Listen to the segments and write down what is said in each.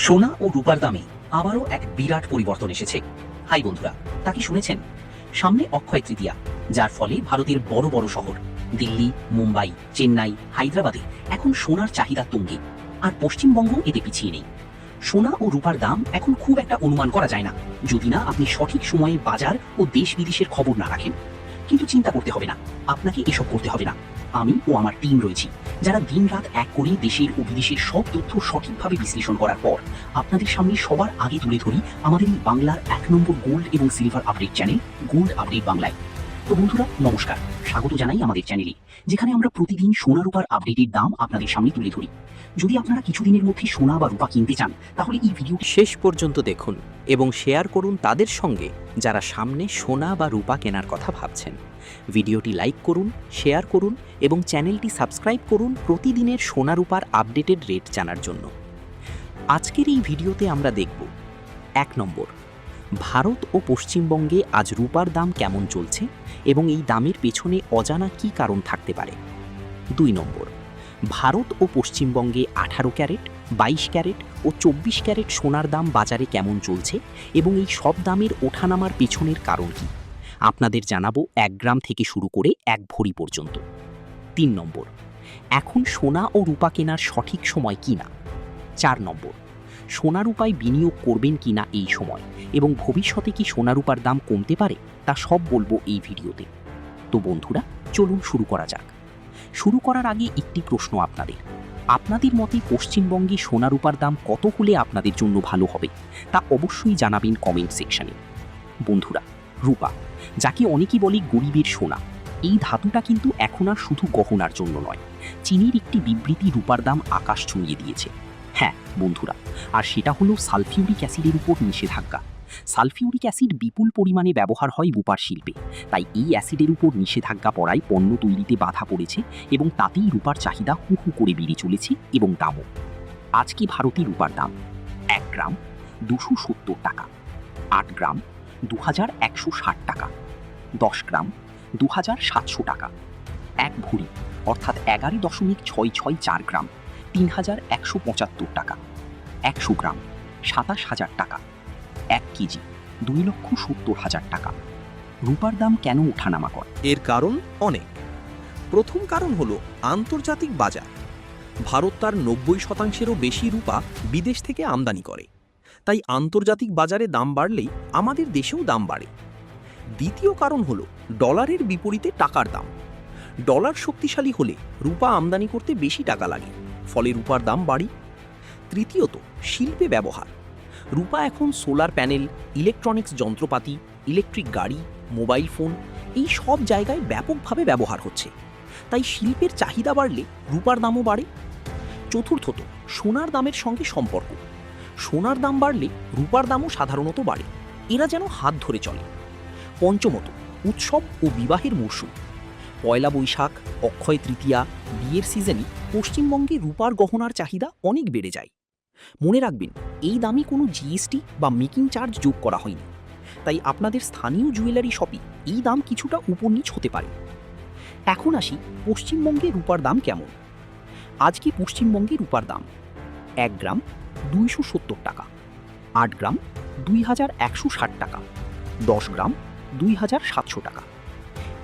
সোনা ও রূপার দামে আবারও এক বিরাট পরিবর্তন এসেছে। হাই বন্ধুরা, তা কি শুনেছেন? সামনে অক্ষয় তৃতীয়া, যার ফলে ভারতের বড় বড় শহর দিল্লি, মুম্বাই, চেন্নাই, হায়দ্রাবাদে এখন সোনার চাহিদা তুঙ্গে। আর পশ্চিমবঙ্গ এতে পিছিয়ে নেই। সোনা ও রূপার দাম এখন খুব একটা অনুমান করা যায় না, যদি না আপনি সঠিক সময়ে বাজার ও দেশ বিদেশের খবর না রাখেন। কিন্তু চিন্তা করতে হবে না, আপনাকে এসব করতে হবে না। আমি ও আমার টিম রয়েছি, যারা দিনরাত এক করে দেশের ও বিদেশের সব তথ্য সঠিকভাবে বিশ্লেষণ করার পর আপনাদের সামনে সবার আগে তুলে ধরি আমাদের এই বাংলার 1 নম্বর গোল্ড এবং silver update channel gold update বাংলায়। তো বন্ধুরা নমস্কার, স্বাগত জানাই আমাদের চ্যানেলে, যেখানে আমরা প্রতিদিন সোনা রূপার আপডেটের দাম আপনাদের সামনে তুলে ধরি। যদি আপনারা কিছুদিনের মধ্যে সোনা বা রূপা কিনতে চান, তাহলে এই ভিডিওটি শেষ পর্যন্ত দেখুন এবং শেয়ার করুন তাদের সঙ্গে যারা সামনে সোনা বা রূপা কেনার কথা ভাবছেন। ভিডিওটি লাইক করুন, শেয়ার করুন এবং চ্যানেলটি সাবস্ক্রাইব করুন প্রতিদিনের সোনা রূপার আপডেটেড রেট জানার জন্য। আজকের এই ভিডিওতে আমরা দেখব 1 নম্বর, ভারত ও পশ্চিমবঙ্গে আজ রূপার দাম কেমন চলছে এবং এই দামের পেছনে অজানা কী কারণ থাকতে পারে। 2 নম্বর, ভারত ও পশ্চিমবঙ্গে 18 ক্যারেট, 22 ক্যারেট ও 24 ক্যারেট সোনার দাম বাজারে কেমন চলছে এবং এই সব দামের ওঠানামার পেছনের কারণ কী আপনাদের জানাবো 1 গ্রাম থেকে শুরু করে 1 ভরি পর্যন্ত। 3 নম্বর, এখন সোনা ও রূপা কেনার সঠিক সময় কি না। 4 নম্বর, সোনা রূপায় বিনিয়োগ করবেন কি না এই সময় এবং ভবিষ্যতে কি সোনা রূপার দাম কমতে পারে, তা সব বলবো এই ভিডিওতে। তো বন্ধুরা চলুন শুরু করা যাক। শুরু করার আগে একটি প্রশ্ন আপনাদের মতে পশ্চিমবঙ্গে সোনা রূপার দাম কত হলে আপনাদের জন্য ভালো হবে, তা অবশ্যই জানাবেন কমেন্ট সেকশনে। বন্ধুরা, রূপা, যাকে অনেকেই বলে গরিবের সোনা, এই ধাতুটা কিন্তু এখন আর শুধু গহনার জন্য নয়। চীনের একটি বিবৃতি রূপার দাম আকাশ ছুঁয়ে দিয়েছে। হ্যাঁ বন্ধুরা, আর সেটা হলো সালফিউরিক অ্যাসিডের উপর নিষেধাজ্ঞা। সালফিউরিক অ্যাসিড বিপুল পরিমাণে ব্যবহার হয় রূপার শিল্পে, তাই এই অ্যাসিডের উপর নিষেধাজ্ঞা পড়ায় পণ্য তৈরিতে বাধা পড়েছে এবং তাতেই রূপার চাহিদা হু হু করে বেড়ে চলেছে এবং দামও। আজকে ভারতে রূপার দাম 1 গ্রাম 270 টাকা, 8 গ্রাম 2160 টাকা, 10 গ্রাম 2700 টাকা, 1 ভরি অর্থাৎ 11.664 গ্রাম 3175 টাকা, 100 গ্রাম 27000 টাকা, 1 কেজি 2,70,000 টাকা। রূপার দাম কেন ওঠানামা করে? এর কারণ অনেক। প্রথম কারণ হলো আন্তর্জাতিক বাজার। ভারত তার 90%-এরও বেশি রূপা বিদেশ থেকে আমদানি করে, তাই আন্তর্জাতিক বাজারে দাম বাড়লেই আমাদের দেশেও দাম বাড়ে। দ্বিতীয় কারণ হলো ডলারের বিপরীতে টাকার দাম। ডলার শক্তিশালী হলে রূপা আমদানি করতে বেশি টাকা লাগে, ফলে রূপার দাম বাড়ে। তৃতীয়ত শিল্পে ব্যবহার। রূপা এখন সোলার প্যানেল, ইলেকট্রনিক্স যন্ত্রপাতি, ইলেকট্রিক গাড়ি, মোবাইল ফোন এই সব জায়গায় ব্যাপকভাবে ব্যবহার হচ্ছে, তাই শিল্পের চাহিদা বাড়লে রূপার দামও বাড়ে। চতুর্থত সোনার দামের সঙ্গে সম্পর্ক। সোনার দাম বাড়লে রূপার দামও সাধারণত বাড়ে, এরা যেন হাত ধরে চলে। পঞ্চমত উৎসব ও বিবাহের মরশুম। পয়লা বৈশাখ, অক্ষয় তৃতীয়া, বিয়ের সিজনে পশ্চিমবঙ্গে রূপার গহনার চাহিদা অনেক বেড়ে যায়। মনে রাখবেন, এই দামে কোনো জিএসটি বা মেকিং চার্জ যোগ করা হয়নি, তাই আপনাদের স্থানীয় জুয়েলারি শপে এই দাম কিছুটা উপর নিচ হতে পারে। এখন আসি পশ্চিমবঙ্গে রূপার দাম কেমন। আজকে পশ্চিমবঙ্গে রূপার দাম 1 গ্রাম 270 টাকা, 8 গ্রাম 2160 টাকা, 10 গ্রাম 2700 টাকা,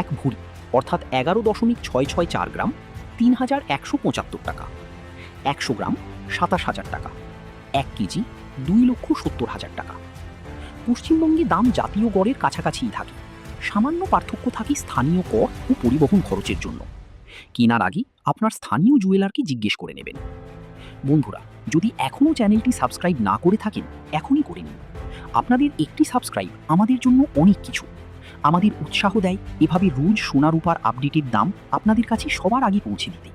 1 ভরি অর্থাৎ 11.664 গ্রাম 3175 টাকা, 100 গ্রাম 27000 টাকা, 1 কেজি 2,70,000 টাকা। পশ্চিমবঙ্গে দাম জাতীয় গড়ের কাছাকাছিই থাকে, সামান্য পার্থক্য থাকে স্থানীয় কর ও পরিবহন খরচের জন্য। কেনার আগে আপনার স্থানীয় জুয়েলারকে জিজ্ঞেস করে নেবেন। বন্ধুরা, যদি এখনও চ্যানেলটি সাবস্ক্রাইব না করে থাকেন, এখনই করে নিন। আপনাদের একটি সাবস্ক্রাইব আমাদের জন্য অনেক কিছু, আমাদের উৎসাহ দেয় এভাবে রোজ সোনা রূপার আপডেটের দাম আপনাদের কাছে সবার আগে পৌঁছে দিতে।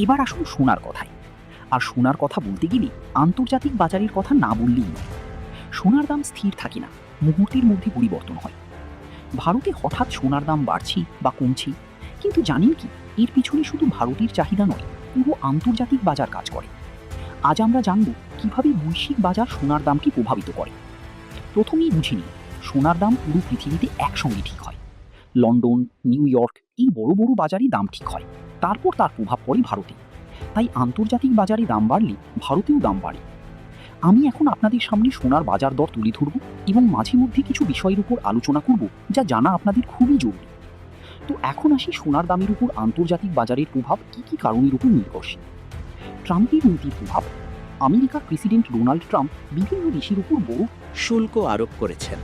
এবার আসুন সোনার কথায়। আর সোনার কথা বলতে গেলে আন্তর্জাতিক বাজারের কথা না বললেই নয়। সোনার দাম স্থির থাকে না, মুহূর্তের মধ্যে পরিবর্তন হয়। ভারতে হঠাৎ সোনার দাম বাড়ছে বা কমছে, কিন্তু জানেন কি, এর পিছনে শুধু ভারতের চাহিদা নয়, পুরো আন্তর্জাতিক বাজার কাজ করে। আজ আমরা জানব কিভাবে বৈশ্বিক বাজার সোনার দামকে প্রভাবিত করে। প্রথমেই বুঝে নিন, সোনার দাম পুরো পৃথিবীতে একসঙ্গে ঠিক হয়। লন্ডন, নিউ ইয়র্ক এই বড় বড় বাজারে দাম ঠিক হয়, তারপর তার প্রভাব পড়ে ভারতে। তাই আন্তর্জাতিক বাজারে দাম বাড়লে ভারতেও দাম বাড়ে। আমি এখন আপনাদের সামনে সোনার বাজার দর তুলে ধরব এবং মাঝে মধ্যে কিছু বিষয়ের উপর আলোচনা করব যা জানা আপনাদের খুবই জরুরি। তো এখন আসি সোনার দামের উপর আন্তর্জাতিক বাজারের প্রভাব কী কী কারণের উপর নির্ভরশীল। ট্রাম্পের নীতির প্রভাব। আমেরিকার প্রেসিডেন্ট ডোনাল্ড ট্রাম্প বিভিন্ন দেশের উপর বড় শুল্ক আরোপ করেছেন।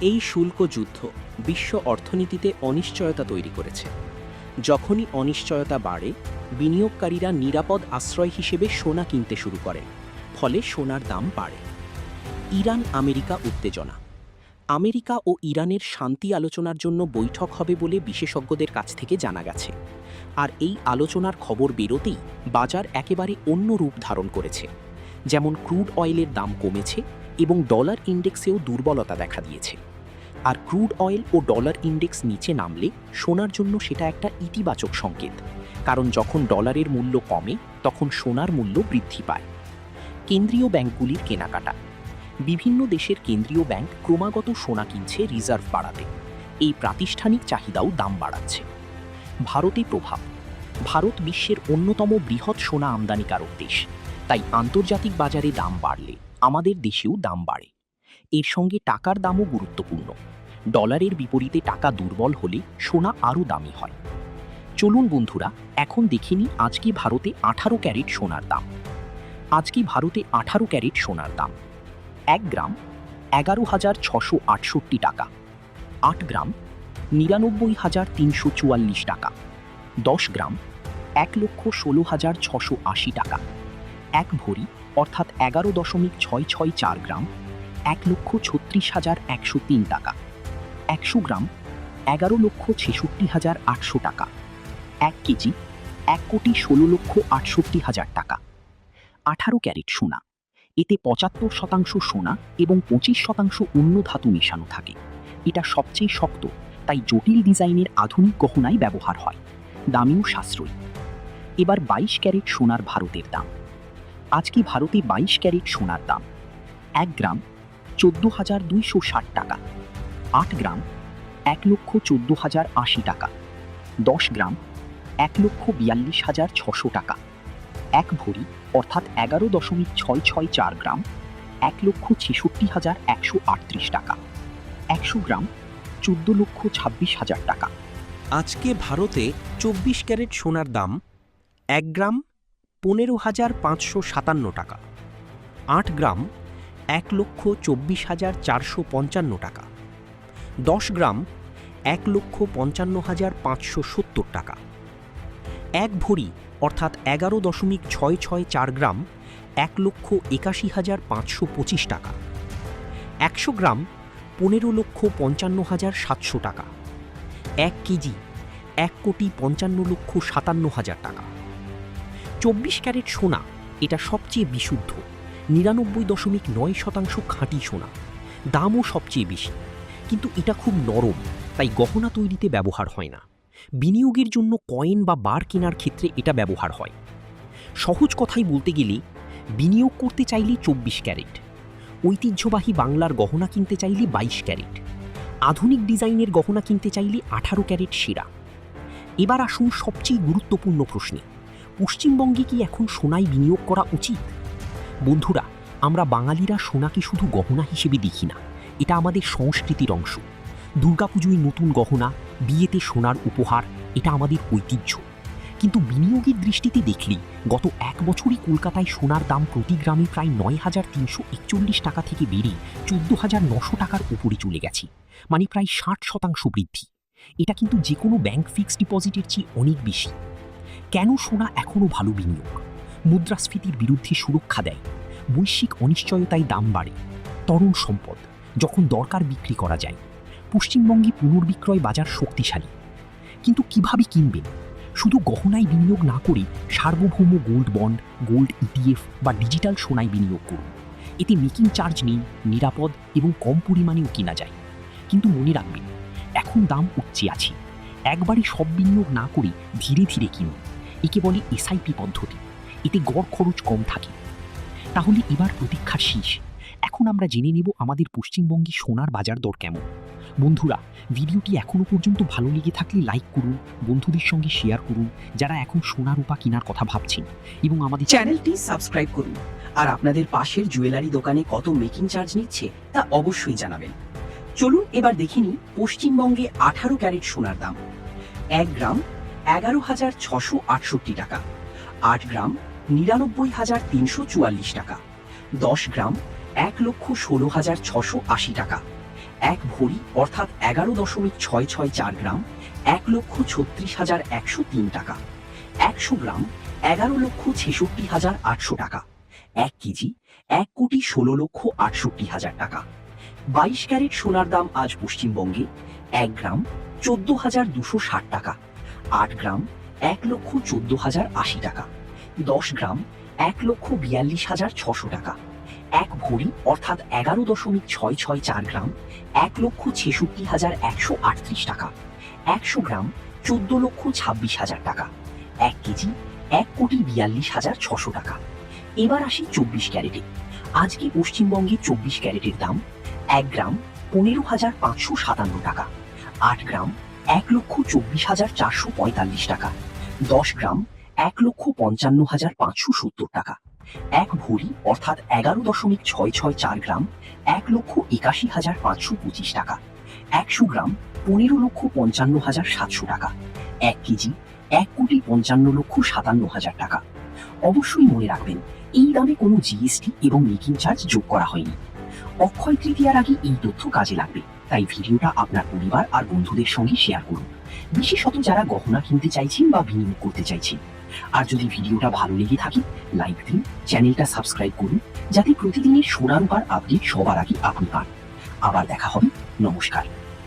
এই শুল্ক যুদ্ধ বিশ্ব অর্থনীতিতে অনিশ্চয়তা তৈরি করেছে। যখনই অনিশ্চয়তা বাড়ে, বিনিয়োগকারীরা নিরাপদ আশ্রয় হিসেবে সোনা কিনতে শুরু করেন, ফলে সোনার দাম বাড়ে। ইরান আমেরিকা উত্তেজনা। আমেরিকা ও ইরানের শান্তি আলোচনার জন্য বৈঠক হবে বলে বিশেষজ্ঞদের কাছ থেকে জানা গেছে। আর এই আলোচনার খবর বেরোতেই বাজার একেবারে অন্য রূপ ধারণ করেছে। যেমন ক্রুড অয়েলের দাম কমেছে এবং ডলার ইন্ডেক্সেও দুর্বলতা দেখা দিয়েছে। আর ক্রুড অয়েল ও ডলার ইন্ডেক্স নিচে নামলে সোনার জন্য সেটা একটা ইতিবাচক সংকেত, কারণ যখন ডলারের মূল্য কমে তখন সোনার মূল্য বৃদ্ধি পায়। কেন্দ্রীয় ব্যাংকগুলির কেনাকাটা। বিভিন্ন দেশের কেন্দ্রীয় ব্যাংক ক্রমাগত সোনা কিনছে রিজার্ভ বাড়াতে। এই প্রাতিষ্ঠানিক চাহিদাও দাম বাড়াচ্ছে। ভারতে প্রভাব। ভারত বিশ্বের অন্যতম বৃহৎ সোনা আমদানিকারক দেশ, তাই আন্তর্জাতিক বাজারে দাম বাড়লে আমাদের দেশেও দাম বাড়ে। এর সঙ্গে টাকার দামও গুরুত্বপূর্ণ। ডলারের বিপরীতে টাকা দুর্বল হলে সোনা আরও দামি হয়। চলুন বন্ধুরা, এখন দেখে নিই আজকে ভারতে 18 ক্যারেট সোনার দাম। আজকে ভারতে 18 ক্যারেট সোনার দাম 1 গ্রাম 11,668 টাকা, 8 গ্রাম 99,344 টাকা, 10 গ্রাম 1,16,680 টাকা, 1 ভরি অর্থাৎ 11.664 গ্রাম 1,36,103 টাকা, 100 গ্রাম 11,66,800 টাকা, 1 কেজি 1,16,68,000 টাকা। 18 ক্যারেট সোনা, এতে 75% সোনা এবং 25% অন্য ধাতু মেশানো থাকে। এটা সবচেয়ে শক্ত, তাই জটিল ডিজাইনের আধুনিক গহনায় ব্যবহার হয়। দামেও সাশ্রয়ী। এবার 22 ক্যারেট সোনার ভারতের দাম। আজকে ভারতে 22 ক্যারেট সোনার দাম 1 গ্রাম 14,260 টাকা, 8 গ্রাম 1,14,080 টাকা, 10 গ্রাম 1,42,600 টাকা, 1 ভরি অর্থাৎ 11.664 গ্রাম 1,66,138 টাকা, 100 গ্রাম 14,26,000 টাকা। আজকে ভারতে 24 ক্যারেট সোনার দাম 1 গ্রাম 15,557 টাকা, 8 গ্রাম 1,24,455 টাকা, 10 গ্রাম 1,55,570 টাকা, 1 ভরি অর্থাৎ 11.664 গ্রাম 1,81,525 টাকা, 100 গ্রাম 15,55,700 টাকা, 1 কেজি 1,55,57,000 টাকা। 24 ক্যারেট সোনা এটা সবচেয়ে বিশুদ্ধ, 99.9% খাঁটি সোনা। দামও সবচেয়ে বেশি, কিন্তু এটা খুব নরম, তাই গহনা তৈরিতে ব্যবহার হয় না। বিনিয়োগের জন্য কয়েন বা বার কেনার ক্ষেত্রে এটা ব্যবহার হয়। সহজ কথাই বলতে গেলে, বিনিয়োগ করতে চাইলে 24 ক্যারেট, ঐতিহ্যবাহী বাংলার গহনা কিনতে চাইলে 22 ক্যারেট, আধুনিক ডিজাইনের গহনা কিনতে চাইলে 18 ক্যারেট সেরা। এবার আসুন সবচেয়ে গুরুত্বপূর্ণ প্রশ্নে, পশ্চিমবঙ্গে কি এখন সোনায় বিনিয়োগ করা উচিত? বন্ধুরা, আমরা বাঙালিরা সোনাকে শুধু গহনা হিসেবে দেখি না, এটা আমাদের সংস্কৃতির অংশ। দুর্গাপুজোয় নতুন গহনা, বিয়েতে সোনার উপহার, এটা আমাদের ঐতিহ্য। কিন্তু বিনিয়োগের দৃষ্টিতে দেখলে গত 1 বছরই কলকাতায় সোনার দাম প্রতি গ্রামে প্রায় 9,341 টাকা থেকে বেড়ে 14,900 টাকার উপরে চলে গেছে, মানে প্রায় 60% বৃদ্ধি। এটা কিন্তু যে কোনো ব্যাংক ফিক্সড ডিপোজিটের চেয়ে অনেক বেশি। কেন সোনা এখনও ভালো বিনিয়োগ? মুদ্রাস্ফীতির বিরুদ্ধে সুরক্ষা দেয়, বৈশ্বিক অনিশ্চয়তায় দাম বাড়ে, তরল সম্পদ, যখন দরকার বিক্রি করা যায়। পশ্চিমবঙ্গে পুনর্বিক্রয় বাজার শক্তিশালী। কিন্তু কিভাবে কিনবেন? শুধু গহনায় বিনিয়োগ না করে সার্বভৌম গোল্ড বন্ড, গোল্ড ইটিএফ বা ডিজিটাল সোনায় বিনিয়োগ করুন। এতে মেকিং চার্জ নেই, নিরাপদ এবং কম পরিমাণেও কেনা যায়। কিন্তু মনে রাখবেন, এখন দাম উচ্চে আছে। একবারে সব বিনিয়োগ না করে ধীরে ধীরে কিনুন। একে বলে এসআইপি পদ্ধতি। এতে গড় খরচ কম থাকে। তাহলে এবার প্রতীক্ষার শেষ। এখন আমরা জেনে নেব আমাদের পশ্চিমবঙ্গে সোনার বাজার দর কেমন। বন্ধুরা, ভিডিওটি এখনো পর্যন্ত ভালো লেগে থাকলে লাইক করুন, বন্ধুদের সঙ্গে শেয়ার করুন যারা এখন সোনা রূপা কেনার কথা ভাবছেন, এবং আমাদের চ্যানেলটি সাবস্ক্রাইব করুন। আর আপনাদের পাশের জুয়েলারি দোকানে কত মেকিং চার্জ নিচ্ছে তা অবশ্যই জানাবেন। চলুন এবার দেখে নিই পশ্চিমবঙ্গে 18 ক্যারেট সোনার দাম। 1 গ্রাম 11,668 টাকা, 8 গ্রাম 99,344 টাকা, 10 গ্রাম 1,16,680 টাকা, 1 ভরি অর্থাৎ 11.664 গ্রাম 1,36,103 টাকা, 100 গ্রাম 11,66,800 টাকা, 1 কেজি 1,16,68,000 টাকা। 22 ক্যারেট সোনার দাম আজ পশ্চিমবঙ্গে 1 গ্রাম 14,260 টাকা, 8 গ্রাম 1,14,080 টাকা, 10 গ্রাম 1,42,600 টাকা, 1 ভরি অর্থাৎ 11.664 গ্রাম 1,66,138 টাকা, 100 গ্রাম 14,26,000 টাকা, 1 কেজি 1,42,600 টাকা। এবার আসি 24 ক্যারেটে। আজকে পশ্চিমবঙ্গে 24 ক্যারেটের দাম 1 গ্রাম 15,557 টাকা, 8 গ্রাম 1,24,445 টাকা, 10 গ্রাম 1,55,570 টাকা, 1 ভরি অর্থাৎ 11.664 গ্রাম 1,81,525 টাকা, 100 গ্রাম 15,55,700 টাকা, 1 কেজি 1,55,57,000 টাকা। অবশ্যই মনে রাখবেন, এই দামে কোনো জিএসটি এবং মেকিং চার্জ যোগ করা হয়নি। অক্ষয় তৃতীয়ার আগে এই তথ্য কাজে লাগবে, তাই ভিডিওটা আপনার পরিবার আর বন্ধুদের সঙ্গে শেয়ার করুন, বিশেষত যারা গহনা কিনতে চাইছেন বা বিনিয়োগ করতে চাইছেন। আর যদি ভিডিওটা ভালো লেগে থাকে লাইক দিন, চ্যানেলটা সাবস্ক্রাইব করুন, যাতে প্রতিদিনের সোনা রূপার আপডেট সবার আগে আপনি পান। আবার দেখা হবে। নমস্কার।